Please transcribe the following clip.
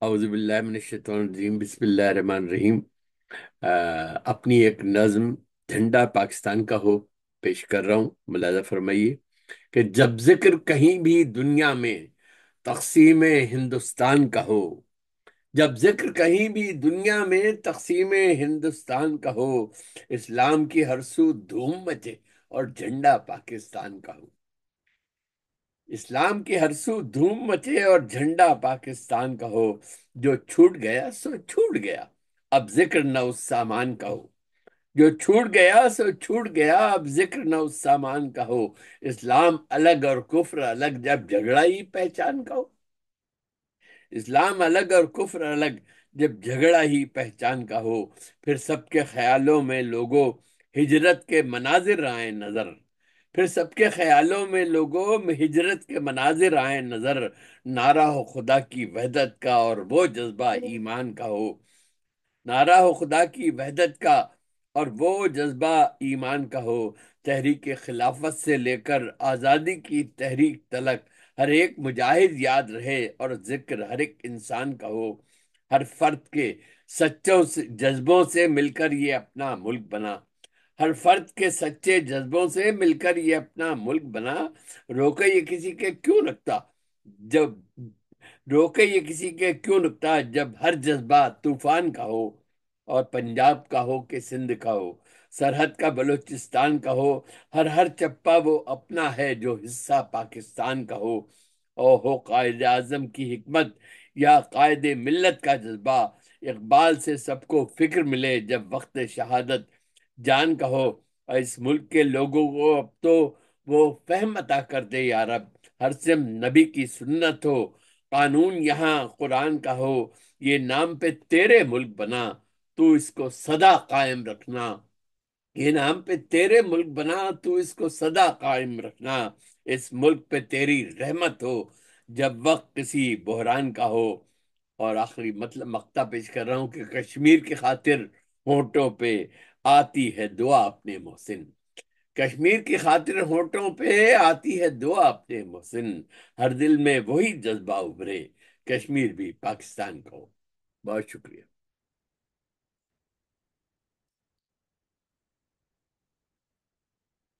اعوذ باللہ من الشیطان الرجیم، بسم اللہ الرحمن الرحیم۔ اپنی ایک نظم جھنڈا پاکستان کا ہو پیش کر رہا ہوں، ملاحظہ فرمائیے کہ جب ذکر کہیں بھی دنیا میں تقسیم ہندوستان کا ہو، جب ذکر کہیں بھی دنیا میں تقسیم ہندوستان کا ہو، اسلام کی ہر سو دھوم مچے اور جھنڈا پاکستان کا ہو۔ اسلام کی ہر سو دھوم مچے اور جھنڈا پاکستان کا ہو، جو چھوٹ گیا سو چھوٹ گیا، اب ذکر نہ اس سامان کا ہو۔ جو چھوٹ گیا سو چھوٹ گیا، اب ذکر نہ اس سامان کا ہو۔ اسلام الگ اور کفر الگ، جب جھگڑا ہی پہچان کا ہو۔ اسلام الگ اور کفر الگ، جب جھگڑا ہی پہچان کا ہو۔ پھر سب کے خیالوں میں لوگوں ہجرت کے مناظر آئیں نظر، پھر سب کے خیالوں میں لوگوں میں ہجرت کے مناظر آئیں نظر۔ نعرہ ہو خدا کی وحدت کا اور وہ جذبہ ایمان کا ہو۔ نعرہ ہو خدا کی وحدت کا اور وہ جذبہ ایمان کا ہو۔ تحریک خلافت سے لے کر آزادی کی تحریک تلک، ہر ایک مجاہد یاد رہے اور ذکر ہر ایک انسان کا ہو۔ ہر فرد کے سچوں سے جذبوں سے مل کر یہ اپنا ملک بنا، ہر فرد کے سچے جذبوں سے مل کر یہ اپنا ملک بنا۔ روکے یہ کسی کے کیوں نکتا جب روکے یہ کسی کے کیوں نکتا، جب ہر جذبہ طوفان کا ہو، اور پنجاب کا ہو کہ سندھ کا ہو، سرحد کا بلوچستان کا ہو، ہر چپا وہ اپنا ہے جو حصہ پاکستان کا ہو۔ او ہو قائد اعظم کی حکمت یا قائد ملت کا جذبہ، اقبال سے سب کو فکر ملے جب وقت شہادت جان کا ہو۔ اور اس ملک کے لوگوں کو اب تو وہ فہم عطا کر دے یا رب، ہر سم نبی کی سنت ہو، قانون یہاں قرآن کا ہو۔ یہ نام پہ تیرے ملک بنا، تو اس کو سدا قائم رکھنا۔ یہ نام پہ تیرے ملک بنا، تو اس کو سدا قائم رکھنا۔ اس ملک پہ تیری رحمت ہو جب وقت کسی بحران کا ہو۔ اور آخری مطلب مقطع پیش کر رہا ہوں کہ کشمیر کی خاطر ہونٹوں پہ آتی ہے دعا اپنے محسن، کشمیر کی خاطر ہونٹوں پہ آتی ہے دعا اپنے محسن۔ ہر دل میں وہی جذبہ ابھرے، کشمیر بھی پاکستان کو۔ بہت شکریہ۔